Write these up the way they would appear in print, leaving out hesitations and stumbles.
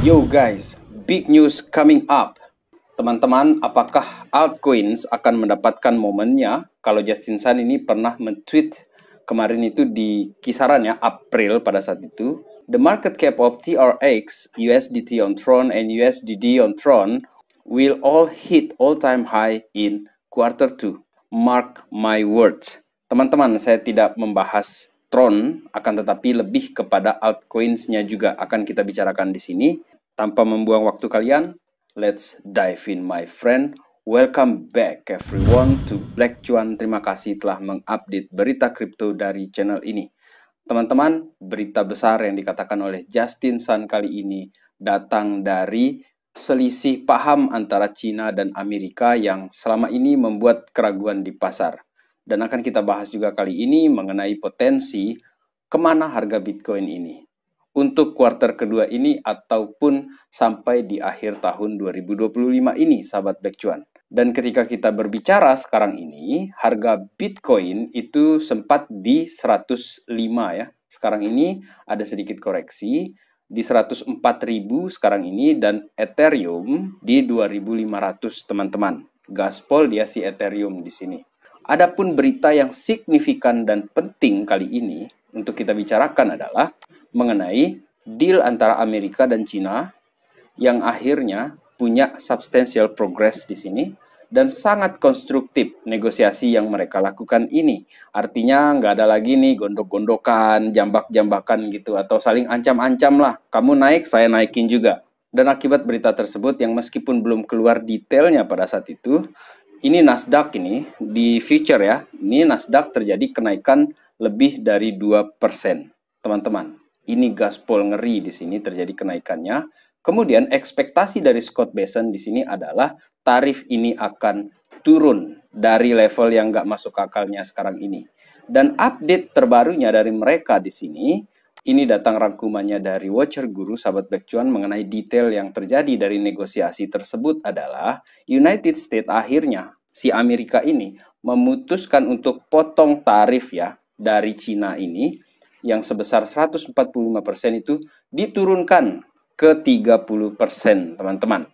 Yo guys, big news coming up. Teman-teman, apakah altcoins akan mendapatkan momennya? Kalau Justin Sun ini pernah men-tweet kemarin itu di kisarannya April pada saat itu. The market cap of TRX, USDT on Tron, and USDD on Tron will all hit all-time high in quarter 2. Mark my words. Teman-teman, saya tidak membahas Tron, akan tetapi lebih kepada altcoins-nya juga akan kita bicarakan di sini. Tanpa membuang waktu kalian, let's dive in my friend. Welcome back everyone to Black Cuan. Terima kasih telah mengupdate berita kripto dari channel ini. Teman-teman, berita besar yang dikatakan oleh Justin Sun kali ini datang dari selisih paham antara Cina dan Amerika yang selama ini membuat keraguan di pasar. Dan akan kita bahas juga kali ini mengenai potensi kemana harga Bitcoin ini untuk kuartal kedua ini ataupun sampai di akhir tahun 2025 ini, sahabat Black Cuan. Dan ketika kita berbicara sekarang ini, harga Bitcoin itu sempat di 105 ya. Sekarang ini ada sedikit koreksi di 104.000 sekarang ini, dan Ethereum di 2.500 teman-teman. Gaspol dia si Ethereum di sini. Adapun berita yang signifikan dan penting kali ini untuk kita bicarakan adalah mengenai deal antara Amerika dan Cina yang akhirnya punya substantial progress di sini dan sangat konstruktif negosiasi yang mereka lakukan ini. Artinya nggak ada lagi nih gondok-gondokan, jambak-jambakan gitu, atau saling ancam-ancam lah. Kamu naik, saya naikin juga. Dan akibat berita tersebut yang meskipun belum keluar detailnya pada saat itu, ini Nasdaq ini di future ya, ini Nasdaq terjadi kenaikan lebih dari 2%. Teman-teman, ini gaspol ngeri di sini terjadi kenaikannya. Kemudian ekspektasi dari Scott Bessent di sini adalah tarif ini akan turun dari level yang nggak masuk akalnya sekarang ini. Dan update terbarunya dari mereka di sini, ini datang rangkumannya dari Watcher Guru, sahabat Black Cuan, mengenai detail yang terjadi dari negosiasi tersebut adalah United States akhirnya, si Amerika ini memutuskan untuk potong tarif ya dari Cina ini yang sebesar 145% itu diturunkan ke 30%, teman-teman.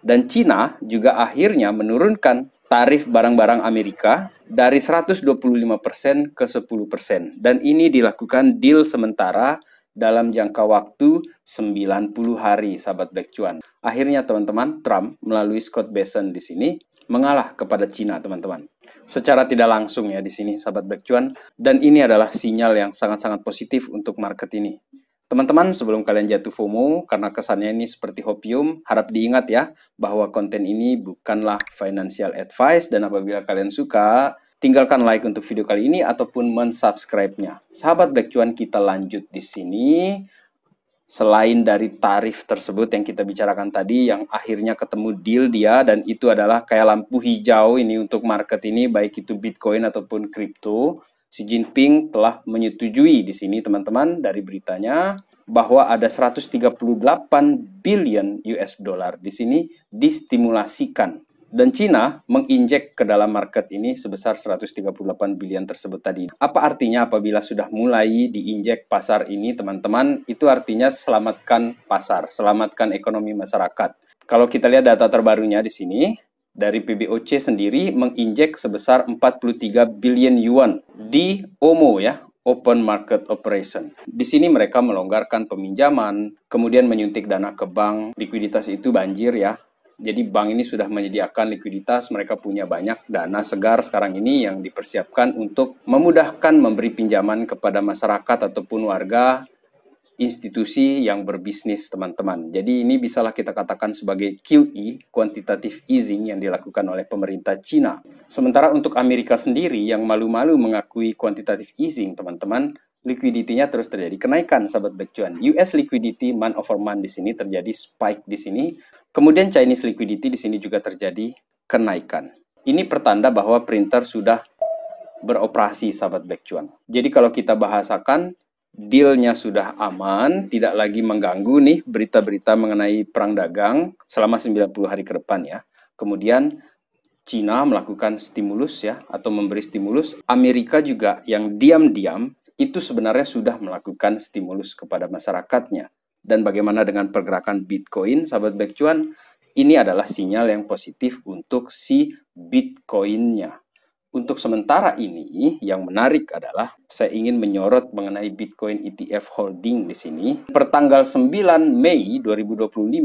Dan Cina juga akhirnya menurunkan tarif barang-barang Amerika dari 125% ke 10%. Dan ini dilakukan deal sementara dalam jangka waktu 90 hari, sahabat Black Cuan. Akhirnya teman-teman, Trump melalui Scott Bessent di sini mengalah kepada Cina, teman-teman. Secara tidak langsung ya di sini, sahabat Black Cuan. Dan ini adalah sinyal yang sangat-sangat positif untuk market ini. Teman-teman, sebelum kalian jatuh FOMO, karena kesannya ini seperti hopium, harap diingat ya, bahwa konten ini bukanlah financial advice, dan apabila kalian suka, tinggalkan like untuk video kali ini, ataupun mensubscribe-nya. Sahabat Black Cuan, kita lanjut di sini. Selain dari tarif tersebut yang kita bicarakan tadi, yang akhirnya ketemu deal dia, dan itu adalah kayak lampu hijau ini untuk market ini, baik itu Bitcoin ataupun kripto. Xi Jinping telah menyetujui di sini teman-teman dari beritanya bahwa ada 138 billion US dollar di sini distimulasikan. Dan Cina menginjek ke dalam market ini sebesar 138 billion tersebut tadi. Apa artinya apabila sudah mulai diinjek pasar ini, teman-teman? Itu artinya selamatkan pasar, selamatkan ekonomi masyarakat. Kalau kita lihat data terbarunya di sini, dari PBOC sendiri menginjek sebesar 43 billion yuan di OMO ya, Open Market Operation. Di sini mereka melonggarkan peminjaman, kemudian menyuntik dana ke bank, likuiditas itu banjir ya. Jadi bank ini sudah menyediakan likuiditas, mereka punya banyak dana segar sekarang ini yang dipersiapkan untuk memudahkan memberi pinjaman kepada masyarakat ataupun warga, institusi yang berbisnis, teman-teman. Jadi ini bisalah kita katakan sebagai QE, quantitative easing, yang dilakukan oleh pemerintah Cina. Sementara untuk Amerika sendiri yang malu-malu mengakui quantitative easing, teman-teman, liquidity-nya terus terjadi kenaikan, sahabat Black Cuan. US liquidity month over month di sini terjadi spike di sini. Kemudian Chinese liquidity di sini juga terjadi kenaikan. Ini pertanda bahwa printer sudah beroperasi, sahabat Black Cuan. Jadi kalau kita bahasakan, dealnya sudah aman, tidak lagi mengganggu nih berita-berita mengenai perang dagang selama 90 hari ke depan ya. Kemudian Cina melakukan stimulus ya, atau memberi stimulus. Amerika juga yang diam-diam itu sebenarnya sudah melakukan stimulus kepada masyarakatnya. Dan bagaimana dengan pergerakan Bitcoin, sahabat Black Cuan? Ini adalah sinyal yang positif untuk si Bitcoin-nya. Untuk sementara ini, yang menarik adalah saya ingin menyorot mengenai Bitcoin ETF holding di sini. Pertanggal 9 Mei 2025,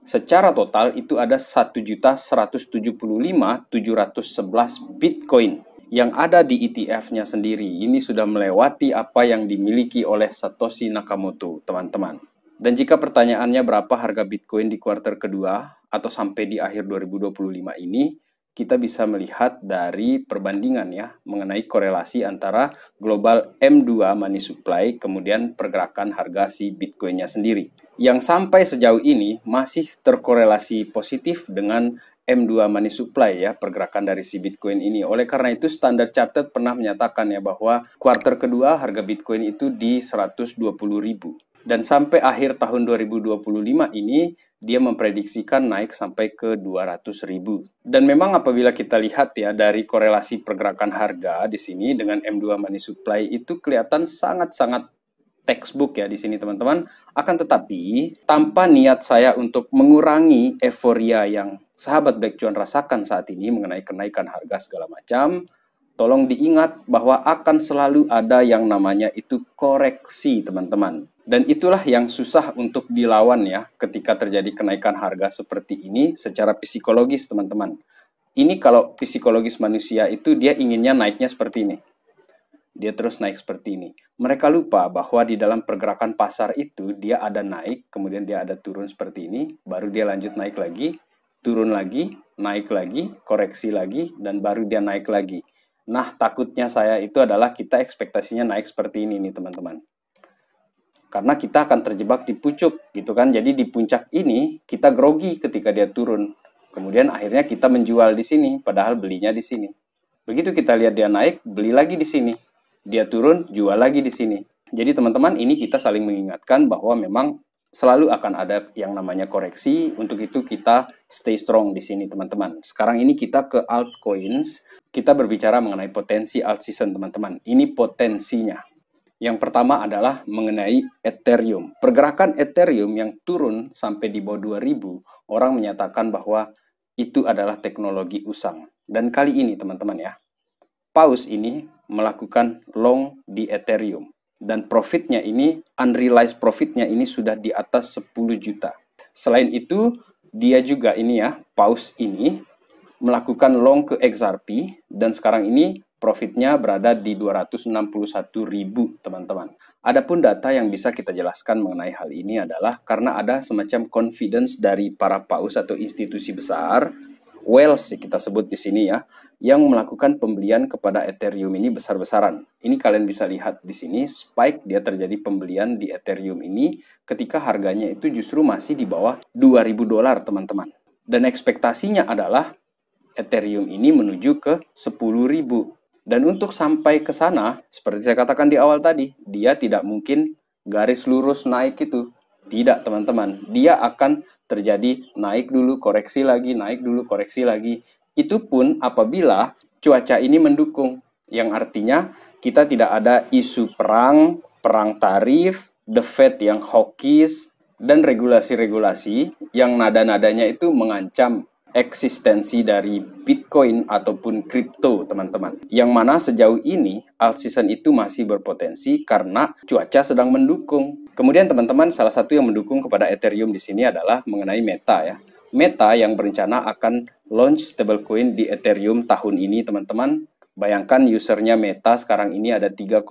secara total itu ada 1.175.711 Bitcoin yang ada di ETF-nya sendiri. Ini sudah melewati apa yang dimiliki oleh Satoshi Nakamoto, teman-teman. Dan jika pertanyaannya berapa harga Bitcoin di kuartal kedua atau sampai di akhir 2025 ini, kita bisa melihat dari perbandingan ya mengenai korelasi antara global M2 money supply kemudian pergerakan harga si Bitcoin-nya sendiri. Yang sampai sejauh ini masih terkorelasi positif dengan M2 money supply ya, pergerakan dari si Bitcoin ini. Oleh karena itu Standard Chartered pernah menyatakan ya bahwa kuartal kedua harga Bitcoin itu di 120.000. Dan sampai akhir tahun 2025 ini, dia memprediksikan naik sampai ke 200.000. Dan memang apabila kita lihat ya, dari korelasi pergerakan harga di sini dengan M2 money supply itu kelihatan sangat-sangat textbook ya di sini teman-teman. Akan tetapi, tanpa niat saya untuk mengurangi euforia yang sahabat Black Cuan rasakan saat ini mengenai kenaikan harga segala macam, tolong diingat bahwa akan selalu ada yang namanya itu koreksi, teman-teman. Dan itulah yang susah untuk dilawan ya ketika terjadi kenaikan harga seperti ini secara psikologis, teman-teman. Ini kalau psikologis manusia itu dia inginnya naiknya seperti ini. Dia terus naik seperti ini. Mereka lupa bahwa di dalam pergerakan pasar itu dia ada naik, kemudian dia ada turun seperti ini, baru dia lanjut naik lagi, turun lagi, naik lagi, koreksi lagi, dan baru dia naik lagi. Nah, takutnya saya itu adalah kita ekspektasinya naik seperti ini nih, teman-teman. Karena kita akan terjebak di pucuk, gitu kan. Jadi di puncak ini, kita grogi ketika dia turun. Kemudian akhirnya kita menjual di sini, padahal belinya di sini. Begitu kita lihat dia naik, beli lagi di sini. Dia turun, jual lagi di sini. Jadi teman-teman, ini kita saling mengingatkan bahwa memang selalu akan ada yang namanya koreksi. Untuk itu kita stay strong di sini, teman-teman. Sekarang ini kita ke altcoins. Kita berbicara mengenai potensi alt season, teman-teman. Ini potensinya. Yang pertama adalah mengenai Ethereum. Pergerakan Ethereum yang turun sampai di bawah 2000, orang menyatakan bahwa itu adalah teknologi usang. Dan kali ini, teman-teman ya, Paus ini melakukan long di Ethereum. Dan profitnya ini, unrealized profitnya ini sudah di atas 10 juta. Selain itu, dia juga ini ya, Paus ini melakukan long ke XRP dan sekarang ini profitnya berada di 261.000, teman-teman. Adapun data yang bisa kita jelaskan mengenai hal ini adalah karena ada semacam confidence dari para paus atau institusi besar, whales kita sebut di sini ya, yang melakukan pembelian kepada Ethereum ini besar-besaran. Ini kalian bisa lihat di sini, spike dia terjadi pembelian di Ethereum ini ketika harganya itu justru masih di bawah $2.000, teman-teman. Dan ekspektasinya adalah Ethereum ini menuju ke 10.000. Dan untuk sampai ke sana, seperti saya katakan di awal tadi, dia tidak mungkin garis lurus naik itu. Tidak, teman-teman. Dia akan terjadi naik dulu, koreksi lagi, naik dulu, koreksi lagi. Itu pun apabila cuaca ini mendukung. Yang artinya kita tidak ada isu perang, perang tarif, the Fed yang hawkish, dan regulasi-regulasi yang nada-nadanya itu mengancam eksistensi dari Bitcoin ataupun kripto, teman-teman. Yang mana sejauh ini alt season itu masih berpotensi karena cuaca sedang mendukung. Kemudian teman-teman, salah satu yang mendukung kepada Ethereum di sini adalah mengenai Meta ya. Meta yang berencana akan launch stablecoin di Ethereum tahun ini, teman-teman. Bayangkan usernya Meta sekarang ini ada 3,5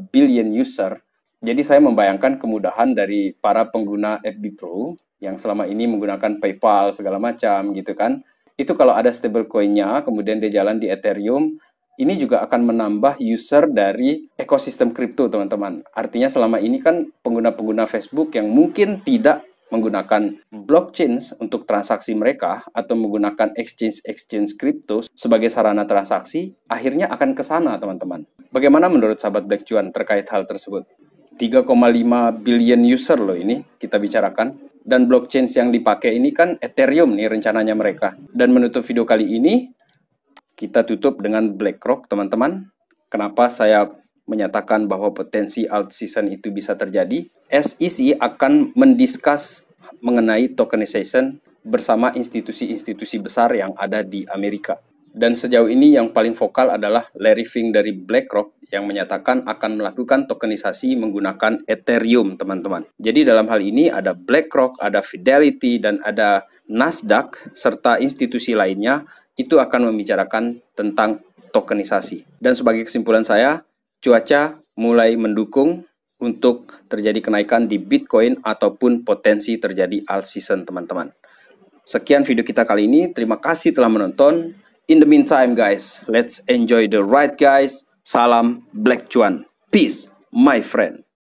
billion user. Jadi saya membayangkan kemudahan dari para pengguna FB Pro yang selama ini menggunakan PayPal segala macam gitu kan. Itu kalau ada stablecoin-nya, kemudian dia jalan di Ethereum, ini juga akan menambah user dari ekosistem kripto, teman-teman. Artinya selama ini kan pengguna-pengguna Facebook yang mungkin tidak menggunakan blockchain untuk transaksi mereka atau menggunakan exchange kripto sebagai sarana transaksi, akhirnya akan ke sana, teman-teman. Bagaimana menurut sahabat Black Cuan terkait hal tersebut? 3,5 billion user loh ini kita bicarakan. Dan blockchain yang dipakai ini kan Ethereum nih rencananya mereka. Dan menutup video kali ini, kita tutup dengan BlackRock, teman-teman. Kenapa saya menyatakan bahwa potensi alt season itu bisa terjadi, SEC akan mendiskus mengenai tokenization bersama institusi-institusi besar yang ada di Amerika. Dan sejauh ini yang paling vokal adalah Larry Fink dari BlackRock yang menyatakan akan melakukan tokenisasi menggunakan Ethereum, teman-teman. Jadi dalam hal ini ada BlackRock, ada Fidelity, dan ada Nasdaq, serta institusi lainnya itu akan membicarakan tentang tokenisasi. Dan sebagai kesimpulan saya, cuaca mulai mendukung untuk terjadi kenaikan di Bitcoin ataupun potensi terjadi alt season, teman-teman. Sekian video kita kali ini. Terima kasih telah menonton. In the meantime, guys, let's enjoy the ride, guys. Salam Black Cuan. Peace, my friend.